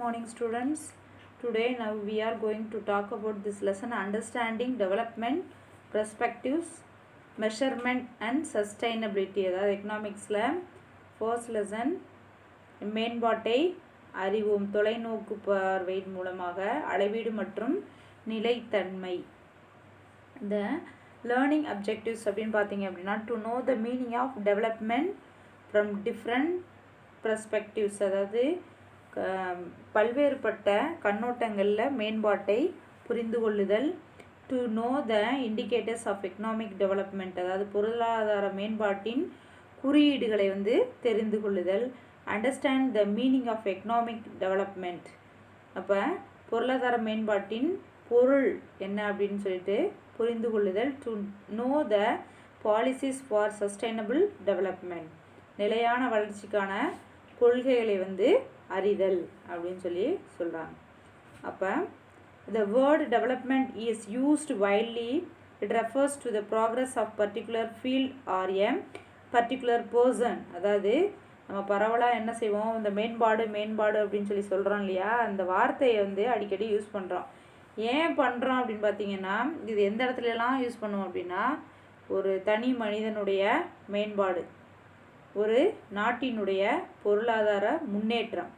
Morning students. Today now we are going to talk about this lesson understanding development perspectives, measurement and sustainability. அதாவது எக்கனாமிக்ஸில் first lesson மேம்பாட்டை அறிவோம், தொலைநோக்கு பார்வையின் மூலமாக அளவீடு மற்றும் நிலைத்தன்மை. இந்த லேர்னிங் அப்ஜெக்டிவ்ஸ் அப்படின்னு பார்த்தீங்க அப்படின்னா to know the meaning of development from different perspectives, அதாவது பல்வேறுபட்ட கண்ணோட்டங்களில் மேம்பாட்டை புரிந்து கொள்ளுதல். To know the indicators of economic development, அதாவது பொருளாதார மேம்பாட்டின் குறியீடுகளை தெரிந்து கொள்ளுதல். Understand the meaning of economic development, அப்போ பொருளாதார மேம்பாட்டின் பொருள் என்ன அப்படின்னு சொல்லிட்டு புரிந்து கொள்ளுதல். To know the policies for sustainable development, நிலையான வளர்ச்சிக்கான கொள்கைகளை அறிதல் அப்படின்னு சொல்லி சொல்கிறாங்க. அப்போ the word development is used widely. It refers to the progress of particular field or a particular person. அதாவது நம்ம பரவலாக என்ன செய்வோம், இந்த மேம்பாடு அப்படின்னு சொல்லி சொல்கிறோம் இல்லையா, அந்த வார்த்தையை அடிக்கடி யூஸ் பண்ணுறோம். ஏன் பண்ணுறோம் அப்படின்னு பார்த்தீங்கன்னா, இது எந்த இடத்துலலாம் யூஸ் பண்ணுவோம் அப்படின்னா, ஒரு தனி மனிதனுடைய மேம்பாடு, ஒரு நாட்டினுடைய பொருளாதார முன்னேற்றம்,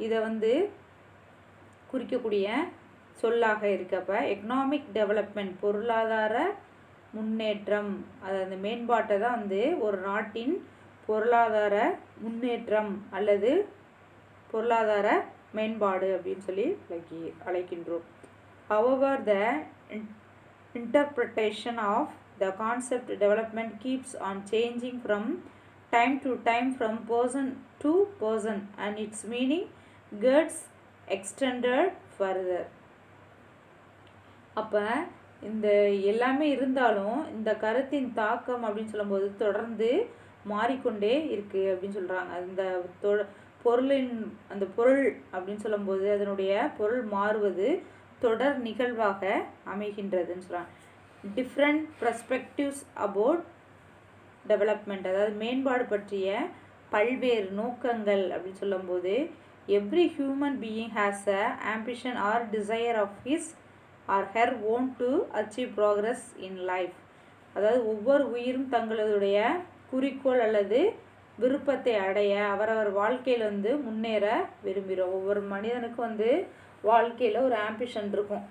இதை குறிக்கக்கூடிய சொல்லாக இருக்கப்ப எக்கனாமிக் டெவலப்மெண்ட் பொருளாதார முன்னேற்றம், அதாவது மேம்பாட்டை தான் ஒரு நாட்டின் பொருளாதார முன்னேற்றம் அல்லது பொருளாதார மேம்பாடு அப்படின்னு சொல்லி அழைக்கின்றோம். However, the interpretation of the concept development keeps on changing from time to time, from person to person, and its meaning gets extended further. அப்போ இந்த எல்லாமே இருந்தாலும் இந்த கருத்தின் தாக்கம் அப்படின்னு சொல்லும்போது தொடர்ந்து மாறிக்கொண்டே இருக்குது அப்படின்னு சொல்கிறாங்க. அந்த பொருளின் அந்த பொருள் அப்படின்னு சொல்லும்போது அதனுடைய பொருள் மாறுவது தொடர் நிகழ்வாக அமைகின்றதுன்னு சொல்கிறாங்க. டிஃப்ரெண்ட் பெர்ஸ்பெக்டிவ்ஸ் அபவுட் டெவலப்மெண்ட், அதாவது மேம்பாடு பற்றிய பல்வேறு நோக்கங்கள் அப்படின்னு சொல்லும்போது every human being has a ambition or desire of his or her own to achieve progress in life, அதாவது ஒவ்வொரு உயிரும் தங்களுடைய குறிக்கோள் அல்லது விருப்பத்தை அடைய அவரவர் வாழ்க்கையில் முன்னேற விரும்புகிறோம். ஒவ்வொரு மனிதனுக்கும் வாழ்க்கையில் ஒரு ஆம்பிஷன் இருக்கும்,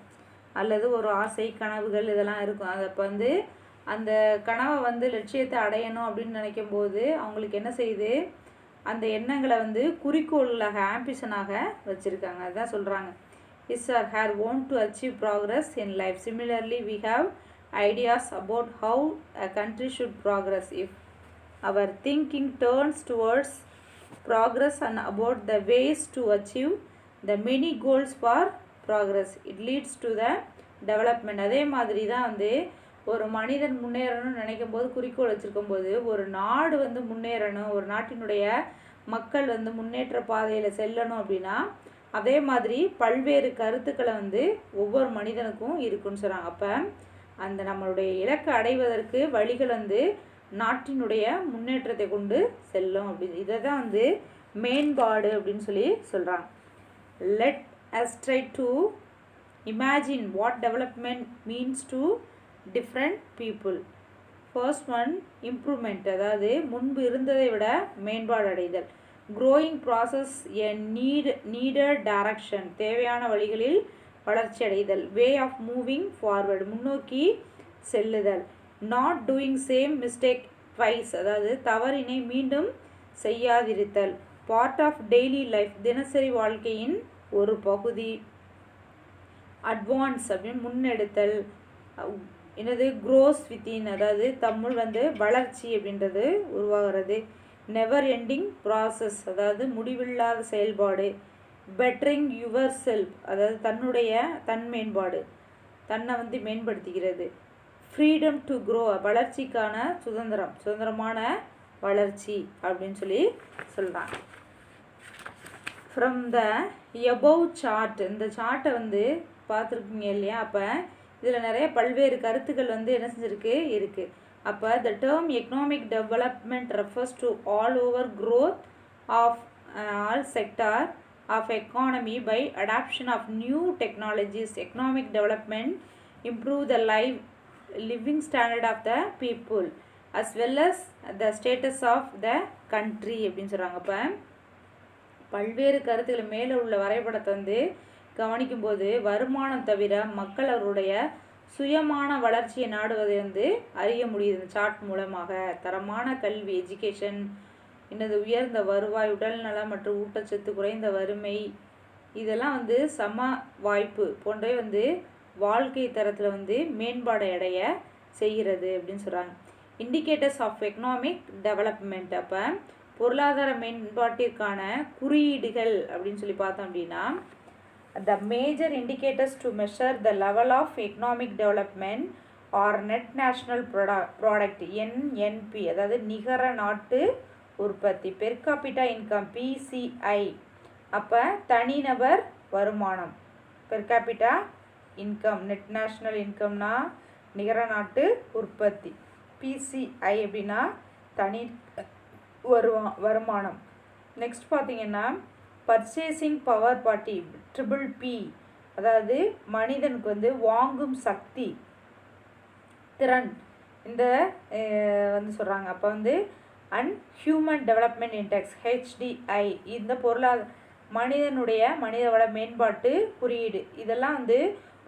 அல்லது ஒரு ஆசை கனவுகள் இதெல்லாம் இருக்கும். அதை அப்போ அந்த கனவை லட்சியத்தை அடையணும் அப்படின்னு நினைக்கும் போது அவங்களுக்கு என்ன செய்யுது, அந்த எண்ணங்களை குறிக்கோளாக ஆம்பிஷனாக வச்சுருக்காங்க. அதுதான் சொல்கிறாங்க, his or her own to achieve progress in life. Similarly we have ideas about how a country should progress if our thinking turns towards progress and about the ways to achieve the many goals for progress it leads to the development. அதே மாதிரி தான் ஒரு மனிதன் முன்னேறணும்னு நினைக்கும் போது குறிக்கோள் வச்சுருக்கும் போது ஒரு நாடு முன்னேறணும், ஒரு நாட்டினுடைய மக்கள் முன்னேற்ற பாதையில் செல்லணும் அப்படின்னா அதே மாதிரி பல்வேறு கருத்துக்களை ஒவ்வொரு மனிதனுக்கும் இருக்குன்னு சொல்கிறாங்க. அப்போ அந்த நம்மளுடைய இலக்கை அடைவதற்கு வழிகள் நாட்டினுடைய முன்னேற்றத்தை கொண்டு செல்லும் அப்படின்னு இதை தான் மேம்பாடு அப்படின்னு சொல்லி சொல்கிறாங்க. Let us try to imagine what development means to different people. First one improvement, அதாவது முன்பு இருந்ததை விட மேம்பாடு அடைதல். க்ரோயிங் ப்ராசஸ் எ நீடட் டைரக்ஷன், தேவையான வழிகளில் வளர்ச்சி அடைதல். வே ஆஃப் மூவிங் ஃபார்வர்டு, முன்னோக்கி செல்லுதல். Not doing same mistake twice, அதாவது தவறினை மீண்டும் செய்யாதிருத்தல். பார்ட் ஆஃப் டெய்லி லைஃப், தினசரி வாழ்க்கையின் ஒரு பகுதி. அட்வான்ஸ் அப்படின்னு முன்னெடுத்தல். என்னது க்ரோஸ் வித்தின், அதாவது தம்முள் வளர்ச்சி அப்படின்றது உருவாகிறது. நெவர் எண்டிங் ப்ராசஸ், அதாவது முடிவில்லாத செயல்பாடு. பெட்டரிங் யுவர் செல்ஃப், அதாவது தன் மேம்பாடு, தன்னை மேம்படுத்திக்கிறது. ஃப்ரீடம் டு க்ரோ, வளர்ச்சிக்கான சுதந்திரமான வளர்ச்சி அப்படின்னு சொல்லி சொல்கிறாங்க. ஃப்ரம் த எபவ் சார்ட், இந்த சார்ட்டை பார்த்துருக்கீங்க இல்லையா, அப்போ இதில் நிறைய பல்வேறு கருத்துக்கள் என்ன செஞ்சுருக்கு இருக்குது. அப்போ the term economic development refers to all over growth of all sector of economy by adoption of new technologies, economic development, improve the living standard of the people as well as the status of the country அப்படின்னு சொல்கிறாங்க. அப்போ பல்வேறு கருத்துக்கள் மேலே உள்ள வரைபடத்தை வந்து கவனிக்கும்போது வருமானம் தவிர மக்கள் அவருடைய சுயமான வளர்ச்சியை நாடுவதை வந்து அறிய முடியுது இந்த சார்ட் மூலமாக. தரமான கல்வி எஜுகேஷன், இன்னது உயர்ந்த வருவாய், உடல் நலம் மற்றும் ஊட்டச்சத்து, குறைந்த வறுமை, இதெல்லாம் வந்து சம வாய்ப்பு போன்றவை வந்து வாழ்க்கை தரத்தில் வந்து மேம்பாடு அடைய செய்கிறது அப்படின்னு சொல்கிறாங்க. இண்டிகேட்டர்ஸ் ஆஃப் எக்கனாமிக் டெவலப்மெண்ட், அப்போ பொருளாதார மேம்பாட்டிற்கான குறியீடுகள் அப்படின்னு சொல்லி பார்த்தோம் அப்படின்னா the major indicators to measure the level of economic development or net national product NNP, அதாவது நிகர நாட்டு உற்பத்தி, per capita income PCI, அப்போ தனிநபர் வருமானம், per capita income, net national incomeனா நிகர நாட்டு உற்பத்தி, PCI அப்படின்னா தனி வருமானம். நெக்ஸ்ட் பார்த்தீங்கன்னா பர்ச்சேசிங் பவர் பார்ட்டி PPP, அதாவது மனிதனுக்கு வந்து வாங்கும் சக்தி திறன் இந்த வந்து சொல்கிறாங்க. அப்போ வந்து ஹியூமன் டெவலப்மெண்ட் இண்டெக்ஸ் HDI, இந்த மனிதனுடைய மனிதவள மேம்பாட்டு குறியீடு, இதெல்லாம் வந்து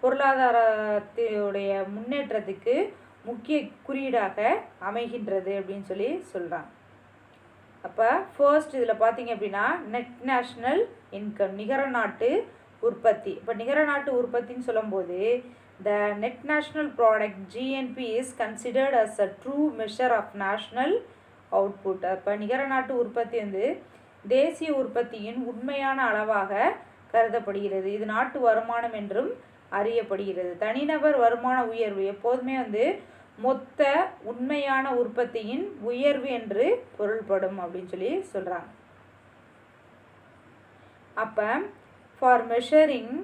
பொருளாதாரத்தினுடைய முன்னேற்றத்துக்கு முக்கிய குறியீடாக அமைகின்றது அப்படின்னு சொல்லி சொல்கிறாங்க. அப்போ ஃபர்ஸ்ட் இதில் பார்த்தீங்க அப்படின்னா நெட் நேஷ்னல் இன்கம், நிகர நாட்டு உற்பத்தி. இப்போ நிகர நாட்டு உற்பத்தின்னு சொல்லும்போது the net national product GNP is considered as a true measure of national output. அப்போ நிகர நாட்டு உற்பத்தி வந்து தேசிய உற்பத்தியின் உண்மையான அளவாக கருதப்படுகிறது. இது நாட்டு வருமானம் என்றும் அறியப்படுகிறது. தனிநபர் வருமான உயர்வு எப்போதுமே வந்து மொத்த உண்மையான உற்பத்தியின் உயர்வு என்று பொருள்படும் அப்படின்னு சொல்லி சொல்கிறாங்க. அப்போ for measuring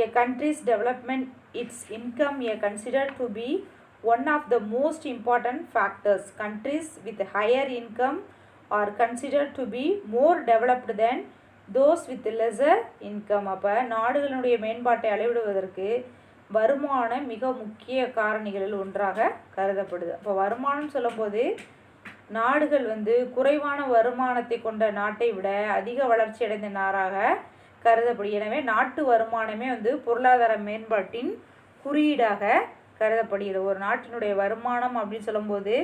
a country's development it's income a considered to be one of the most important factors. Countries with higher income are considered to be more developed then those with lesser income. அப்போ நாடுகளுடைய மேம்பாட்டை அளவிடுவதற்கு வருமானம் மிக முக்கிய காரணிகளில் ஒன்றாக கருதப்படுது. அப்போ வருமானம் சொல்லும்போது நாடுகள் வந்து குறைவான வருமானத்தை கொண்ட நாட்டை விட அதிக வளர்ச்சி அடைந்த நாடாக கருதப்படுது. எனவே நாட்டு வருமானமே வந்து பொருளாதார மேம்பாட்டின் குறியீடாக கருதப்படுகிறது. ஒரு நாட்டினுடைய வருமானம் அப்படின்னு சொல்லும்போது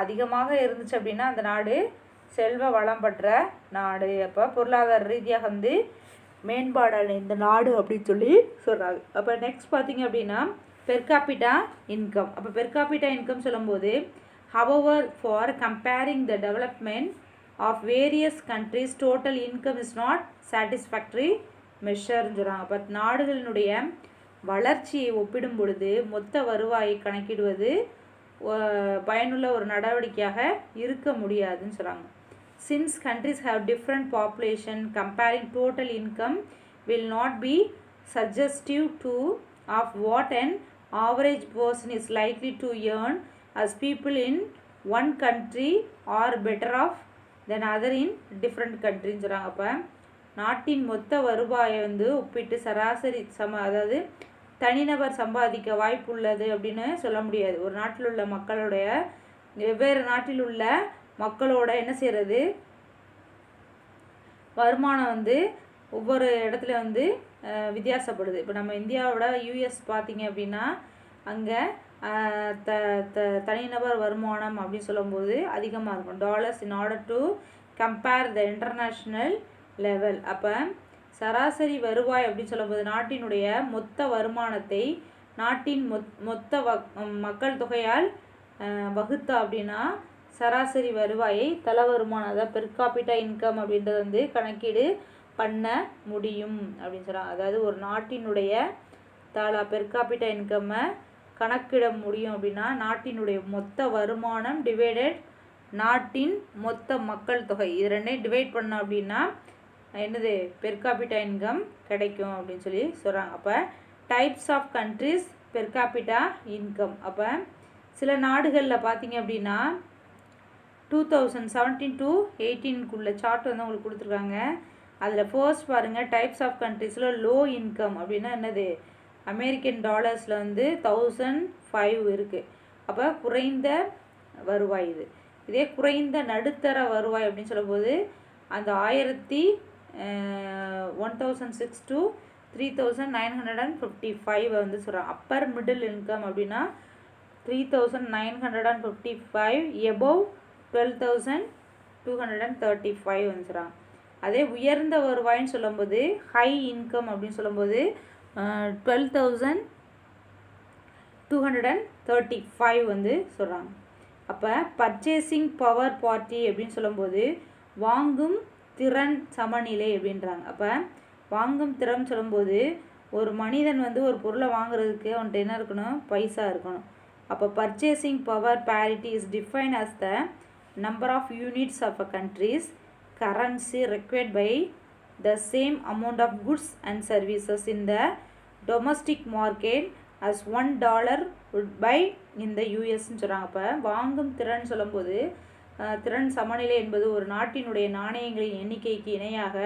அதிகமாக இருந்துச்சு அப்படின்னா அந்த நாடு செல்வ வளம் பெற்ற நாடு. அப்போ பொருளாதார ரீதியாக வந்து மேம்பாடான இந்த நாடு அப்படின்னு சொல்லி சொல்கிறாங்க. அப்போ நெக்ஸ்ட் பார்த்தீங்க அப்படின்னா பெர் கேபிட்டா இன்கம். அப்போ பெர் கேபிட்டா இன்கம் சொல்லும்போது however for comparing the development of various countries total income is not satisfactory மெஷர்னு சொல்கிறாங்க. அப்போ நாடுகளினுடைய வளர்ச்சியை ஒப்பிடும் பொழுது மொத்த வருவாயை கணக்கிடுவது பயனுள்ள ஒரு நடவடிக்கையாக இருக்க முடியாதுன்னு சொல்கிறாங்க. Since countries have different population, comparing total income will not be suggestive of what an average person is likely to earn, as people in one country are better off than other in different countries. சொல்கிறாங்க. அப்போ நாட்டின் மொத்த வருவாயை வந்து ஒப்பிட்டு சராசரி அதாவது தனிநபர் சம்பாதிக்க வாய்ப்பு உள்ளது அப்படின்னு சொல்ல முடியாது. ஒரு நாட்டில் உள்ள மக்களுடைய வெவ்வேறு நாட்டில் உள்ள மக்களோட என்ன செய்கிறது வருமானம் வந்து ஒவ்வொரு இடத்துல வந்து வித்தியாசப்படுது. இப்போ நம்ம இந்தியாவோட US பார்த்திங்க அப்படின்னா அங்கே தனிநபர் வருமானம் அப்படின்னு சொல்லும்போது அதிகமாக இருக்கும் dollars in order to compare the international level. அப்போ சராசரி வருவாய் அப்படின்னு சொல்லும்போது நாட்டினுடைய மொத்த வருமானத்தை நாட்டின் மொத்த மக்கள் தொகையால் வகுத்தா அப்படின்னா சராசரி வருவாயை தல வருமானம் அதாவது பெர் கேபிட்டா இன்கம் அப்படின்றது வந்து கணக்கீடு பண்ண முடியும் அப்படின்னு சொல்கிறாங்க. அதாவது ஒரு நாட்டினுடைய பெர் கேபிட்டா இன்கம்மை கணக்கிட முடியும் அப்படின்னா நாட்டினுடைய மொத்த வருமானம் டிவைடட் நாட்டின் மொத்த மக்கள் தொகை, இது ரெண்டையும் டிவைட் பண்ணோம் அப்படின்னா என்னது பெர் கேபிட்டா இன்கம் கிடைக்கும் அப்படின்னு சொல்லி சொல்கிறாங்க. அப்போ types of countries per capita income. அப்போ சில நாடுகளில் பார்த்தீங்க அப்படின்னா 2017 to 18 சார்ட் வந்து உங்களுக்கு கொடுத்துருக்காங்க. அதில் ஃபர்ஸ்ட் பாருங்கள் டைப்ஸ் ஆஃப் கண்ட்ரீஸில் லோ இன்கம் அப்படின்னா என்னது, அமெரிக்கன் டாலர்ஸில் வந்து 1005 இருக்குது. அப்போ குறைந்த வருவாய் இது. இதே குறைந்த நடுத்தர வருவாய் அப்படின்னு சொல்லும்போது அந்த 1006 to 3955 வந்து சொல்கிறாங்க. அப்பர் மிடில் இன்கம் அப்படின்னா 3955, எபோவ் 12,235 வந்து சொல்கிறாங்க. அதே உயர்ந்த வருவாயின்னு சொல்லும்போது ஹை இன்கம் அப்படின்னு சொல்லும்போது 12,235 வந்து சொல்கிறாங்க. அப்போ பர்ச்சேசிங் பவர் பார்ட்டி அப்படின்னு சொல்லும்போது வாங்கும் திறன் சமநிலை அப்படின்றாங்க. அப்போ வாங்கும் திறன் சொல்லும்போது ஒரு மனிதன் வந்து ஒரு பொருளை வாங்குறதுக்கு அவன்கிட்ட என்ன இருக்கணும், பைசா இருக்கணும். அப்போ purchasing power parity is defined as the number of units of a country's currency required by the same amount of goods and services in the domestic market as $1 would buy in the US-ன்னு சொல்கிறாங்க. அப்போ வாங்கும் திறன் சொல்லும்போது திறன் சமநிலை என்பது ஒரு நாட்டினுடைய நாணயங்களின் எண்ணிக்கைக்கு இணையாக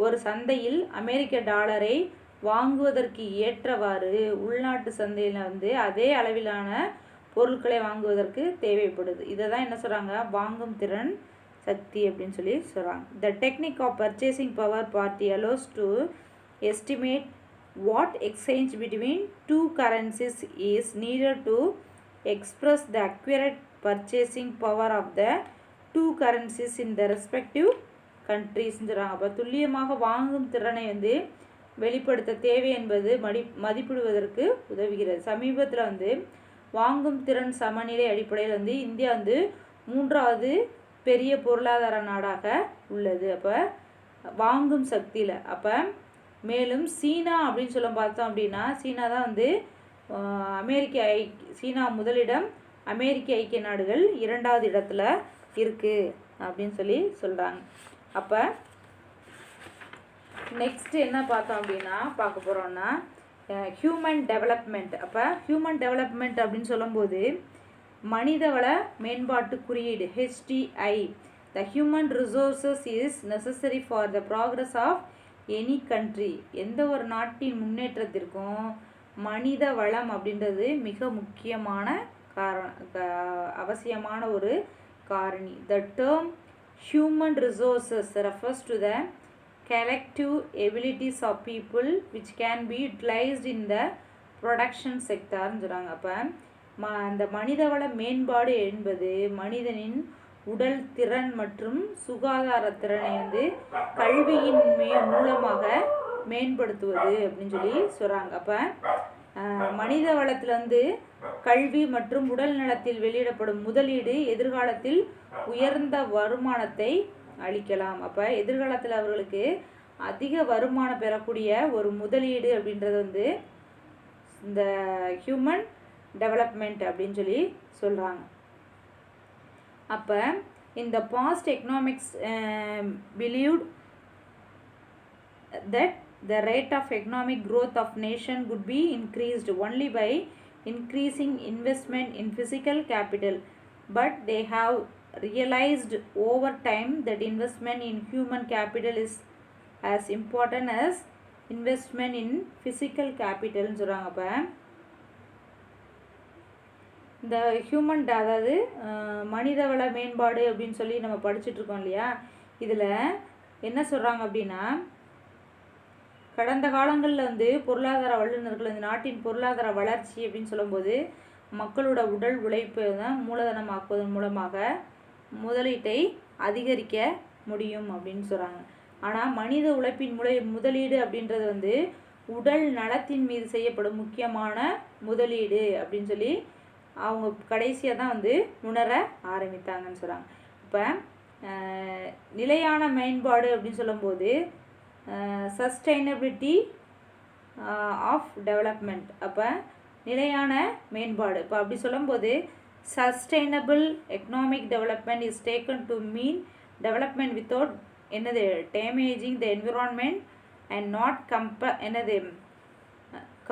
ஒரு சந்தையில் அமெரிக்க டாலரை வாங்குவதற்கு ஏற்றவாறு உள்நாட்டு சந்தையில் வந்து அதே அளவிலான பொருட்களை வாங்குவதற்கு தேவைப்படுது. இதை தான் என்ன சொல்கிறாங்க, வாங்கும் திறன் சக்தி அப்படின்னு சொல்லி சொல்கிறாங்க. The technique of purchasing power parity allows to estimate what exchange between two currencies is needed to express the accurate purchasing power of the two currencies in the respective countries சொல்கிறாங்க. அப்போ துல்லியமாக வாங்கும் திறனை வந்து வெளிப்படுத்த தேவை என்பது மதிப்பிடுவதற்கு உதவுகிறது. சமீபத்தில் வந்து வாங்கும் திறன் சமநிலை அடிப்படையில் வந்து இந்தியா வந்து 3வது பெரிய பொருளாதார நாடாக உள்ளது. அப்போ வாங்கும் சக்தியில். அப்போ மேலும் சீனா அப்படின்னு சொல்ல பார்த்தோம் அப்படின்னா சீனா தான் வந்து சீனா முதலிடம், அமெரிக்க ஐக்கிய நாடுகள் 2வது இடத்துல இருக்குது அப்படின்னு சொல்லி சொல்கிறாங்க. அப்போ நெக்ஸ்ட் என்ன பார்த்தோம் அப்படின்னா பார்க்க போகிறோம்னா ஹியூமன் டெவலப்மெண்ட். அப்போ ஹியூமன் டெவலப்மெண்ட் அப்படின்னு சொல்லும்போது மனிதவள மேம்பாட்டு குறியீடு HDI, the human resources is necessary for the progress of any country. எந்த ஒரு நாட்டின் முன்னேற்றத்திற்கும் மனித வளம் அப்படின்றது மிக முக்கியமான அவசியமான ஒரு காரணி. The term human resources refers to the collective abilities of people which can be utilized in the production sectorன்னு சொல்கிறாங்க. அப்போ அந்த மனிதவள மேம்பாடு என்பது மனிதனின் உடல் திறன் மற்றும் சுகாதார திறனை வந்து கல்வியின் மூலமாக மேம்படுத்துவது அப்படின்னு சொல்லி சொல்கிறாங்க. அப்போ மனித வளத்தில் வந்து கல்வி மற்றும் உடல் நலத்தில் வெளியிடப்படும் முதலீடு எதிர்காலத்தில் உயர்ந்த வருமானத்தை அளிக்கலாம். அப்போ எதிர்காலத்தில் அவர்களுக்கு அதிக வருமானம் பெறக்கூடிய ஒரு முதலீடு அப்படின்றது வந்து இந்த ஹியூமன் டெவலப்மெண்ட் அப்படின்னு சொல்லி சொல்கிறாங்க. அப்போ இந்த past economics believed that the rate of economic growth of nation could be increased only by increasing investment in physical capital, but they have realized over time that investment in human capital is as important as investment in physical capital ன்னு சொல்கிறாங்க. அப்போ இந்த human அதாவது மனிதவள மேம்பாடு அப்படின்னு சொல்லி நம்ம படிச்சுட்ருக்கோம் இல்லையா, இதில் என்ன சொல்கிறாங்க அப்படின்னா கடந்த காலங்களில் வந்து பொருளாதார வல்லுநர்கள் இந்த நாட்டின் பொருளாதார வளர்ச்சி அப்படின்னு சொல்லும்போது மக்களோட உடல் உழைப்பை தான் மூலதனமாக்குவதன் மூலமாக முதலீட்டை அதிகரிக்க முடியும் அப்படின்னு சொல்கிறாங்க. ஆனால் மனித உழைப்பின் முதலீடு அப்படின்றது வந்து உடல் நலத்தின் மீது செய்யப்படும் முக்கியமான முதலீடு அப்படின்னு சொல்லி அவங்க கடைசியாக தான் வந்து உணர ஆரம்பித்தாங்கன்னு சொல்கிறாங்க. இப்போ நிலையான மேம்பாடு அப்படின்னு சொல்லும்போது சஸ்டைனபிலிட்டி ஆஃப் டெவலப்மெண்ட். அப்போ நிலையான மேம்பாடு இப்போ அப்படி சொல்லும்போது sustainable economic development is taken to mean development without என்னது damaging the environment and not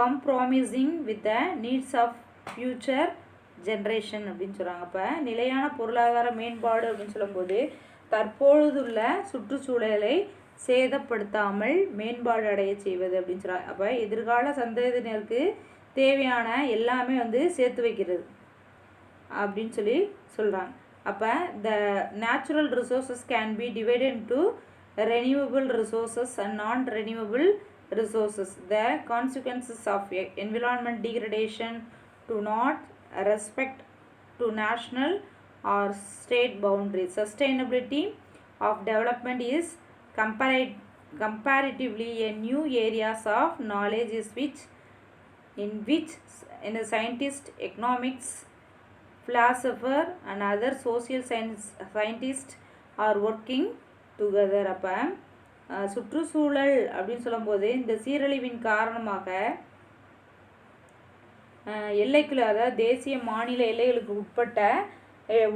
compromising with the needs of future generation அப்படின்னு சொல்கிறாங்க. அப்போ நிலையான பொருளாதார மேம்பாடு அப்படின்னு சொல்லும்போது தற்பொழுதுள்ள சுற்றுச்சூழலை சேதப்படுத்தாமல் மேம்பாடு அடைய செய்வது அப்படின்னு சொல்கிறாங்க. அப்போ எதிர்கால சந்ததியினருக்கு தேவையான எல்லாமே வந்து சேர்த்து வைக்கிறது அப்படின்னு சொல்கிறாங்க. அப்போ the natural resources can be divided into renewable resources and non-renewable resources. The consequences of environment degradation do not respect to national or state boundaries. Sustainability of development is comparatively a new areas of knowledge in which the scientist, economics, philosopher and other social scientists are working together. அப்போ சுற்றுச்சூழல் அப்படின்னு சொல்லும்போது இந்த சீரழிவின் காரணமாக எல்லைக்குள்ள, அதாவது தேசிய மாநில எல்லைகளுக்கு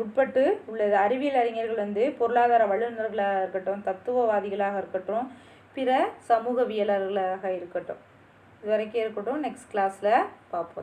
உட்பட்டு உள்ளது. அறிவியல் அறிஞர்கள் வந்து பொருளாதார வல்லுநர்களாக இருக்கட்டும், தத்துவவாதிகளாக இருக்கட்டும், பிற சமூகவியலர்களாக இருக்கட்டும், இது வரைக்கும் இருக்கட்டும். நெக்ஸ்ட் கிளாஸில் பார்ப்போம்.